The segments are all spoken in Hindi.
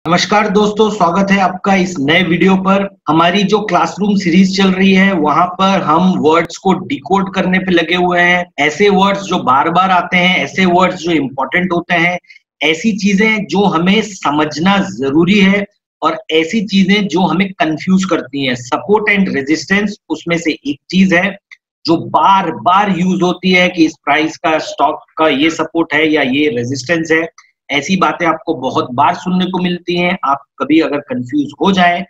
नमस्कार दोस्तों, स्वागत है आपका इस नए वीडियो पर। हमारी जो क्लासरूम सीरीज चल रही है वहां पर हम वर्ड्स को डिकोड करने पे लगे हुए हैं। ऐसे वर्ड्स जो बार बार आते हैं, ऐसे वर्ड्स जो इम्पोर्टेंट होते हैं, ऐसी चीजें जो हमें समझना जरूरी है और ऐसी चीजें जो हमें कंफ्यूज करती हैं। सपोर्ट एंड रेजिस्टेंस उसमें से एक चीज है जो बार बार यूज होती है कि इस प्राइस का, स्टॉक का ये सपोर्ट है या ये रेजिस्टेंस है। ऐसी बातें आपको बहुत बार सुनने को मिलती हैं। आप कभी अगर कंफ्यूज हो जाए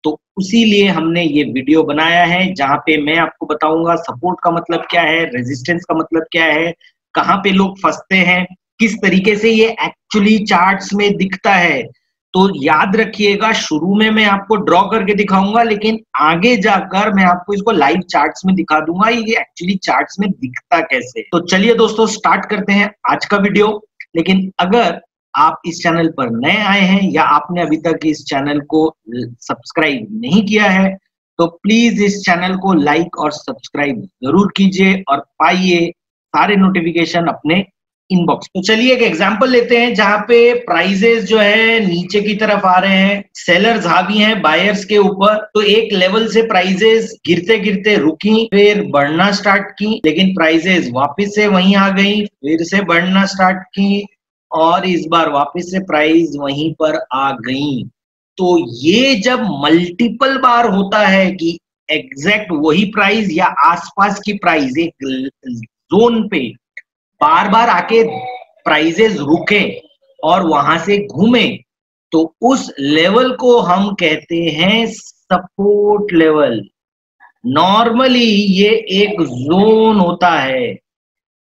तो उसीलिए हमने ये वीडियो बनाया है जहां पे मैं आपको बताऊंगा सपोर्ट का मतलब क्या है, रेजिस्टेंस का मतलब क्या है, कहाँ पे लोग फंसते हैं, किस तरीके से ये एक्चुअली चार्ट्स में दिखता है। तो याद रखिएगा, शुरू में मैं आपको ड्रॉ करके दिखाऊंगा, लेकिन आगे जाकर मैं आपको इसको लाइव चार्ट्स में दिखा दूंगा ये एक्चुअली चार्ट्स में दिखता कैसे। तो चलिए दोस्तों, स्टार्ट करते हैं आज का वीडियो। लेकिन अगर आप इस चैनल पर नए आए हैं या आपने अभी तक इस चैनल को सब्सक्राइब नहीं किया है तो प्लीज इस चैनल को लाइक और सब्सक्राइब जरूर कीजिए और पाइए सारे नोटिफिकेशन अपने इनबॉक्स। तो चलिए एक एग्जांपल लेते हैं जहां पे प्राइजेस जो है नीचे की तरफ आ रहे हैं, सेलर्स हावी हैं बायर्स के ऊपर। तो एक लेवल से प्राइजेस गिरते गिरते रुकी, फिर बढ़ना स्टार्ट की, लेकिन प्राइजेस वापस से वहीं आ गई, फिर से बढ़ना स्टार्ट की और इस बार वापस से प्राइस वहीं पर आ गई। तो ये जब मल्टीपल बार होता है कि एग्जैक्ट वही प्राइस या आसपास की प्राइस एक जोन पे बार बार आके प्राइजेस रुके और वहां से घूमे, तो उस लेवल को हम कहते हैं सपोर्ट लेवल। नॉर्मली ये एक जोन होता है,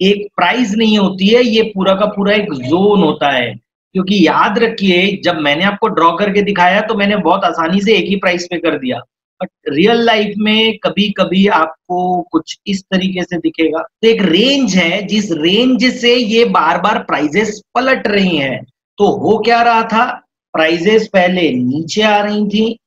एक प्राइस नहीं होती है, ये पूरा का पूरा एक जोन होता है। क्योंकि याद रखिए, जब मैंने आपको ड्रॉ करके दिखाया तो मैंने बहुत आसानी से एक ही प्राइस पे कर दिया, बट रियल लाइफ में कभी कभी आपको कुछ इस तरीके से दिखेगा। तो एक रेंज है, जिस रेंज से ये बार बार प्राइजेस पलट रही हैं। तो हो क्या रहा था, प्राइजेस पहले नीचे आ रही थी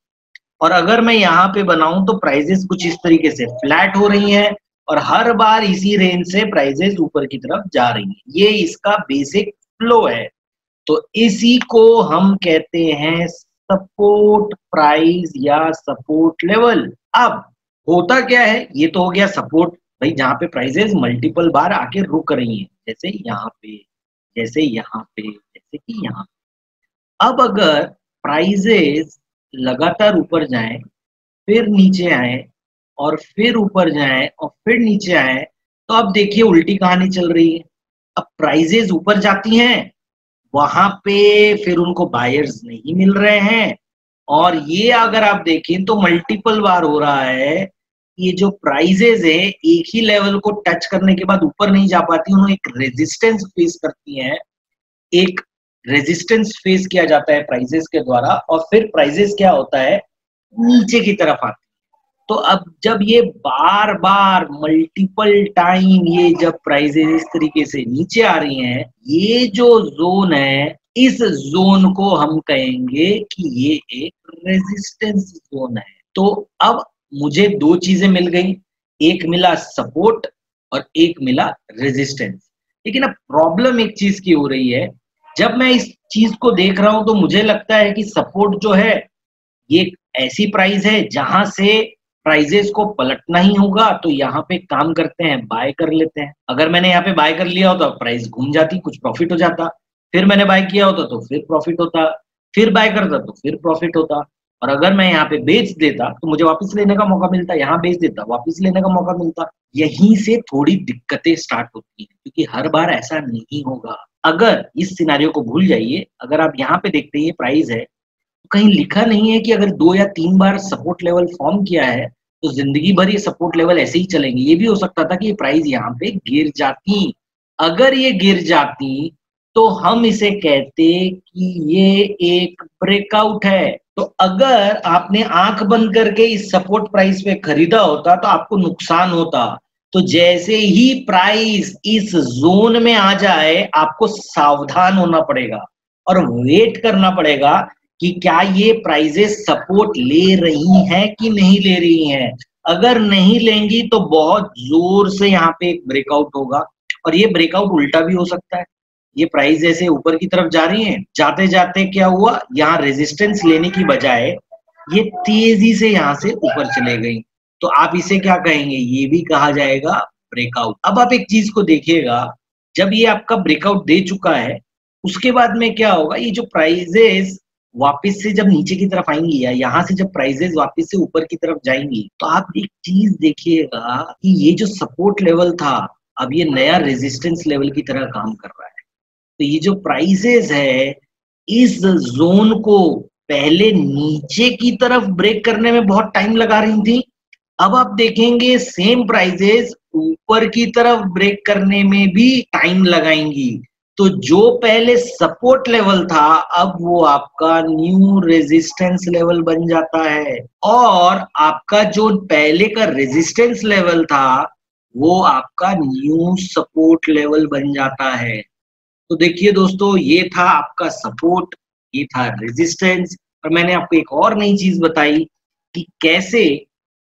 और अगर मैं यहाँ पे बनाऊं तो प्राइजेस कुछ इस तरीके से फ्लैट हो रही हैं और हर बार इसी रेंज से प्राइजेस ऊपर की तरफ जा रही हैं। ये इसका बेसिक फ्लो है। तो इसी को हम कहते हैं सपोर्ट प्राइस या सपोर्ट लेवल। अब होता क्या है, ये तो हो गया सपोर्ट, भाई जहां पे प्राइजेस मल्टीपल बार आके रुक रही हैं, जैसे यहाँ पे, जैसे यहाँ पे, जैसे कि यहाँ। अब अगर प्राइजेस लगातार ऊपर जाएं, फिर नीचे आए और फिर ऊपर जाएं और फिर नीचे आए, तो अब देखिए उल्टी कहानी चल रही है। अब प्राइजेस ऊपर जाती हैं, वहां पे फिर उनको बायर्स नहीं मिल रहे हैं और ये अगर आप देखें तो मल्टीपल बार हो रहा है। ये जो प्राइजेस है एक ही लेवल को टच करने के बाद ऊपर नहीं जा पाती, उन्होंने एक रेजिस्टेंस फेस करती हैं। एक रेजिस्टेंस फेस किया जाता है प्राइजेस के द्वारा और फिर प्राइजेस क्या होता है, नीचे की तरफ आती है। तो अब जब ये बार बार मल्टीपल टाइम ये जब प्राइजेस इस तरीके से नीचे आ रही हैं, ये जो जोन है, इस जोन को हम कहेंगे कि ये एक रेजिस्टेंस जोन है। तो अब मुझे दो चीजें मिल गई, एक मिला सपोर्ट और एक मिला रेजिस्टेंस। लेकिन अब प्रॉब्लम एक चीज की हो रही है, जब मैं इस चीज को देख रहा हूं तो मुझे लगता है कि सपोर्ट जो है ये ऐसी प्राइस है जहां से प्राइजेस को पलटना ही होगा। तो यहाँ पे काम करते हैं, बाय कर लेते हैं। अगर मैंने यहाँ पे बाय कर लिया होता तो प्राइस घूम जाती, कुछ प्रॉफिट हो जाता, फिर मैंने बाय किया होता तो फिर प्रॉफिट होता, फिर बाय करता तो फिर प्रॉफिट होता। और अगर मैं यहाँ पे बेच देता तो मुझे वापस लेने का मौका मिलता, यहाँ बेच देता वापस लेने का मौका मिलता। यहीं से थोड़ी दिक्कतें स्टार्ट होती हैं, क्योंकि हर बार ऐसा नहीं होगा। अगर इस सिनारियो को भूल जाइए, अगर आप यहाँ पे देखते हैं ये प्राइस है, कहीं लिखा नहीं है कि अगर 2 या 3 बार सपोर्ट लेवल फॉर्म किया है तो जिंदगी भर ये सपोर्ट लेवल ऐसे ही चलेंगे। ये भी हो सकता था कि ये प्राइस यहाँ पे गिर जाती। अगर ये गिर जाती तो हम इसे कहते कि ये एक ब्रेकआउट है। तो अगर आपने आंख बंद करके इस सपोर्ट प्राइस पे खरीदा होता तो आपको नुकसान होता। तो जैसे ही प्राइस इस जोन में आ जाए, आपको सावधान होना पड़ेगा और वेट करना पड़ेगा कि क्या ये प्राइजेस सपोर्ट ले रही हैं कि नहीं ले रही हैं। अगर नहीं लेंगी तो बहुत जोर से यहाँ पे एक ब्रेकआउट होगा और ये ब्रेकआउट उल्टा भी हो सकता है। ये प्राइस ऐसे ऊपर की तरफ जा रही है, जाते जाते क्या हुआ, यहाँ रेजिस्टेंस लेने की बजाय ये तेजी से यहाँ से ऊपर चले गई, तो आप इसे क्या कहेंगे, ये भी कहा जाएगा ब्रेकआउट। अब आप एक चीज को देखिएगा, जब ये आपका ब्रेकआउट दे चुका है, उसके बाद में क्या होगा, ये जो प्राइजेस वापस से जब नीचे की तरफ आएंगी या यहाँ से जब प्राइजेस वापस से ऊपर की तरफ जाएंगी, तो आप एक चीज देखिएगा कि ये जो सपोर्ट लेवल था, अब ये नया रेजिस्टेंस लेवल की तरह काम कर रहा है। तो ये जो प्राइसेस है, इस जोन को पहले नीचे की तरफ ब्रेक करने में बहुत टाइम लगा रही थी, अब आप देखेंगे सेम प्राइसेस ऊपर की तरफ ब्रेक करने में भी टाइम लगाएंगी। तो जो पहले सपोर्ट लेवल था, अब वो आपका न्यू रेजिस्टेंस लेवल बन जाता है, और आपका जो पहले का रेजिस्टेंस लेवल था, वो आपका न्यू सपोर्ट लेवल बन जाता है। तो देखिए दोस्तों, ये था आपका सपोर्ट, ये था रेजिस्टेंस, और मैंने आपको एक और नई चीज बताई कि कैसे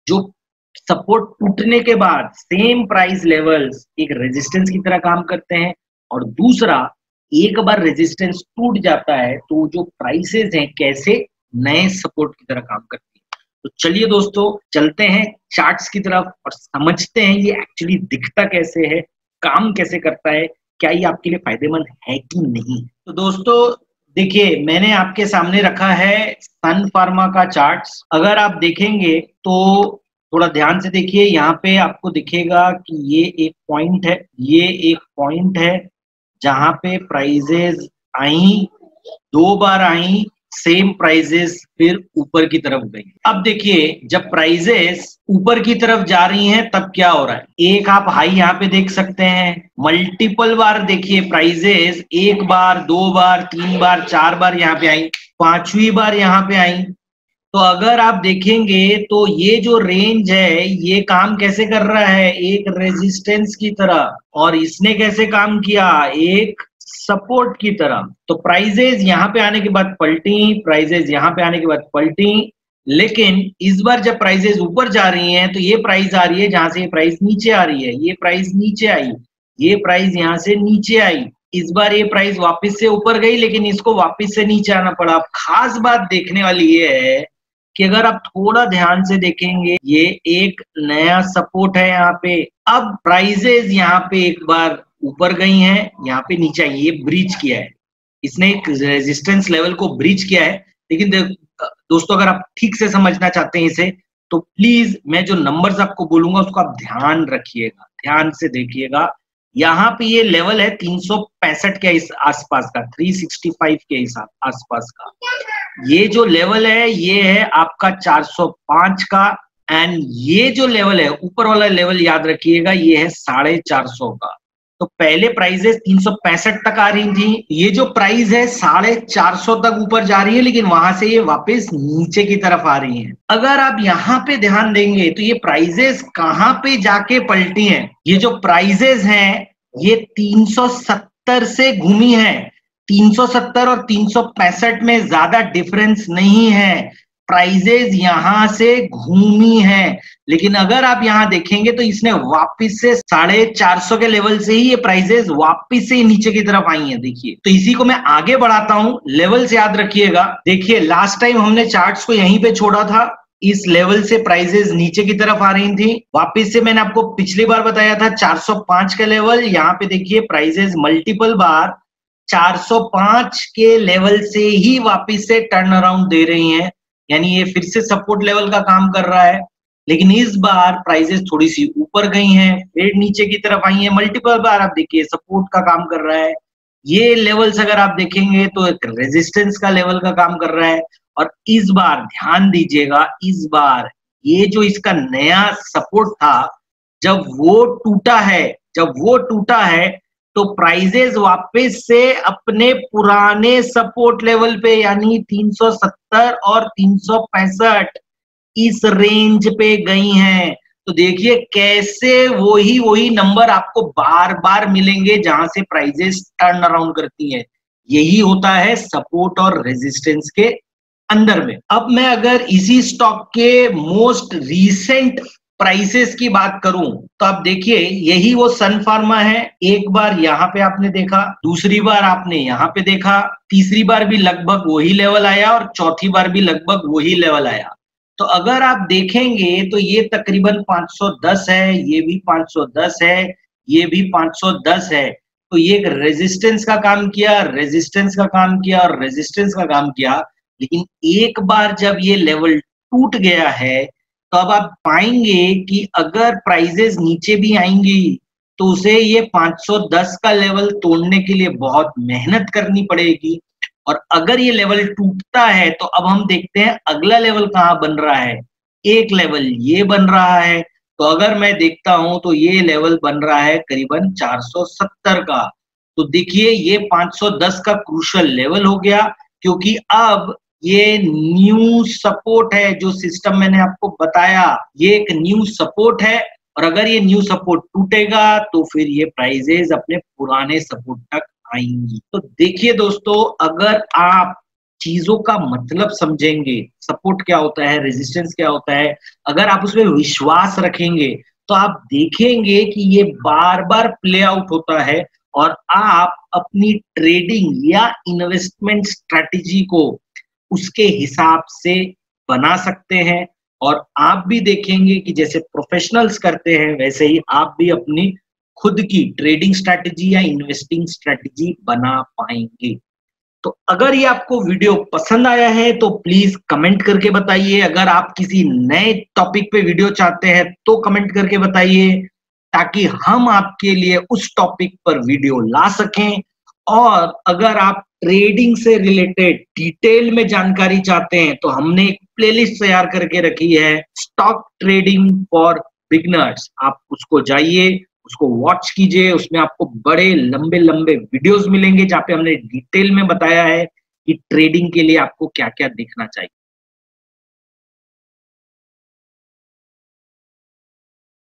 जो सपोर्ट टूटने के बाद सेम प्राइस लेवल्स एक रेजिस्टेंस की तरह काम करते हैं, और दूसरा एक बार रेजिस्टेंस टूट जाता है तो जो प्राइसेस हैं कैसे नए सपोर्ट की तरह काम करती है। तो चलिए दोस्तों, चलते हैं चार्ट्स की तरफ और समझते हैं ये एक्चुअली दिखता कैसे है, काम कैसे करता है, क्या ये आपके लिए फायदेमंद है कि नहीं। तो दोस्तों देखिए, मैंने आपके सामने रखा है सन फार्मा का चार्ट्स। अगर आप देखेंगे तो थोड़ा ध्यान से देखिए, यहाँ पे आपको दिखेगा कि ये एक पॉइंट है, ये एक पॉइंट है जहां पे प्राइजेस आई, 2 बार आई, सेम प्राइजेस फिर ऊपर की तरफ गई। अब देखिए, जब प्राइजेस ऊपर की तरफ जा रही हैं तब क्या हो रहा है, एक आप हाई यहाँ पे देख सकते हैं, मल्टीपल बार देखिए प्राइजेस 1 बार 2 बार 3 बार 4 बार यहाँ पे आई, 5वीं बार यहाँ पे आई। तो अगर आप देखेंगे तो ये जो रेंज है ये काम कैसे कर रहा है, एक रेजिस्टेंस की तरह, और इसने कैसे काम किया, एक सपोर्ट की तरह। तो प्राइजेस यहाँ पे आने के बाद पलटी, प्राइजेस यहाँ पे आने के बाद पलटी, लेकिन इस बार जब प्राइजेस ऊपर जा रही हैं तो ये प्राइस आ रही है जहां से ये प्राइस नीचे आ रही है, ये प्राइस नीचे आई, ये प्राइस यहाँ से नीचे आई, इस बार ये प्राइस वापस से ऊपर गई लेकिन इसको वापस से नीचे आना पड़ा। अब खास बात देखने वाली ये है कि अगर आप थोड़ा ध्यान से देखेंगे, ये एक नया सपोर्ट है यहाँ पे। अब प्राइजेस यहाँ पे एक बार ऊपर गई हैं, यहाँ पे नीचे आई, ये ब्रीच किया है, इसने एक रेजिस्टेंस लेवल को ब्रीच किया है। लेकिन दोस्तों, अगर आप ठीक से समझना चाहते हैं इसे, तो प्लीज मैं जो नंबर्स आपको बोलूंगा उसको आप ध्यान रखिएगा, ध्यान से देखिएगा। यहाँ पे ये लेवल है 365 के इस आसपास का, 365 के इस आसपास का। ये जो लेवल है ये है आपका 405 का, एंड ये जो लेवल है ऊपर वाला लेवल याद रखिएगा, ये है 450 का। तो पहले प्राइसेस 365 तक आ रही थी, ये जो प्राइस है 450 तक ऊपर जा रही है, लेकिन वहां से ये वापस नीचे की तरफ आ रही है। अगर आप यहाँ पे ध्यान देंगे तो ये प्राइसेस कहाँ पे जाके पलटी हैं, ये जो प्राइसेस हैं ये 370 से घूमी है, 370 और 365 में ज्यादा डिफरेंस नहीं है, प्राइजेस यहां से घूमी है। लेकिन अगर आप यहां देखेंगे तो इसने वापस से 450 के लेवल से ही ये प्राइजेस वापस से नीचे की तरफ आई हैं। देखिए, तो इसी को मैं आगे बढ़ाता हूं, लेवल से याद रखिएगा। देखिए, लास्ट टाइम हमने चार्ट्स को यहीं पे छोड़ा था, इस लेवल से प्राइजेस नीचे की तरफ आ रही थी, वापस से मैंने आपको पिछली बार बताया था 405 का लेवल, यहाँ पे देखिए प्राइजेस मल्टीपल बार 405 के लेवल से ही वापस से टर्न अराउंड दे रही हैं, यानी ये फिर से सपोर्ट लेवल का काम कर रहा है। लेकिन इस बार प्राइसेस थोड़ी सी ऊपर गई हैं, फिर नीचे की तरफ आई हैं, मल्टीपल बार आप देखिए सपोर्ट का काम कर रहा है। ये लेवल्स अगर आप देखेंगे तो एक रेजिस्टेंस का लेवल का काम कर रहा है। और इस बार ध्यान दीजिएगा, इस बार ये जो इसका नया सपोर्ट था, जब वो टूटा है तो प्राइजेस वापस से अपने पुराने सपोर्ट लेवल पे यानी 370 और 365 इस रेंज पे गई हैं। तो देखिए कैसे वही नंबर आपको बार बार मिलेंगे जहां से प्राइजेस टर्न अराउंड करती हैं। यही होता है सपोर्ट और रेजिस्टेंस के अंदर में। अब मैं अगर इसी स्टॉक के मोस्ट रीसेंट प्राइसेस की बात करूं तो आप देखिए यही वो सन फार्मा है। एक बार यहाँ पे आपने देखा, दूसरी बार आपने यहाँ पे देखा, तीसरी बार भी लगभग वही लेवल आया और चौथी बार भी लगभग वही लेवल आया। तो अगर आप देखेंगे तो ये तकरीबन 510 है, ये भी 510 है, ये भी 510 है। तो ये एक रेजिस्टेंस का काम किया, रेजिस्टेंस का काम किया और रेजिस्टेंस का काम किया। लेकिन एक बार जब ये लेवल टूट गया है तो अब आप पाएंगे कि अगर प्राइजेस नीचे भी आएंगी तो उसे ये 510 का लेवल तोड़ने के लिए बहुत मेहनत करनी पड़ेगी। और अगर ये लेवल टूटता है तो अब हम देखते हैं अगला लेवल कहाँ बन रहा है। एक लेवल ये बन रहा है, तो अगर मैं देखता हूं तो ये लेवल बन रहा है करीबन 470 का। तो देखिए ये 510 का क्रूशियल लेवल हो गया, क्योंकि अब ये न्यू सपोर्ट है। जो सिस्टम मैंने आपको बताया ये एक न्यू सपोर्ट है, और अगर ये न्यू सपोर्ट टूटेगा तो फिर ये प्राइजेस अपने पुराने सपोर्ट तक आएंगी। तो देखिए दोस्तों, अगर आप चीजों का मतलब समझेंगे, सपोर्ट क्या होता है, रेजिस्टेंस क्या होता है, अगर आप उसमें विश्वास रखेंगे तो आप देखेंगे कि ये बार बार प्ले आउट होता है और आप अपनी ट्रेडिंग या इन्वेस्टमेंट स्ट्रेटेजी को उसके हिसाब से बना सकते हैं। और आप भी देखेंगे कि जैसे प्रोफेशनल्स करते हैं वैसे ही आप भी अपनी खुद की ट्रेडिंग स्ट्रैटेजी या इन्वेस्टिंग स्ट्रैटेजी बना पाएंगे। तो अगर ये आपको वीडियो पसंद आया है तो प्लीज कमेंट करके बताइए। अगर आप किसी नए टॉपिक पे वीडियो चाहते हैं तो कमेंट करके बताइए, ताकि हम आपके लिए उस टॉपिक पर वीडियो ला सकें। और अगर आप ट्रेडिंग से रिलेटेड डिटेल में जानकारी चाहते हैं तो हमने एक प्लेलिस्ट तैयार करके रखी है, स्टॉक ट्रेडिंग फॉर बिगनर्स। आप उसको जाइए, उसको वॉच कीजिए, उसमें आपको बड़े लंबे लंबे वीडियोस मिलेंगे जहाँ पे हमने डिटेल में बताया है कि ट्रेडिंग के लिए आपको क्या क्या देखना चाहिए।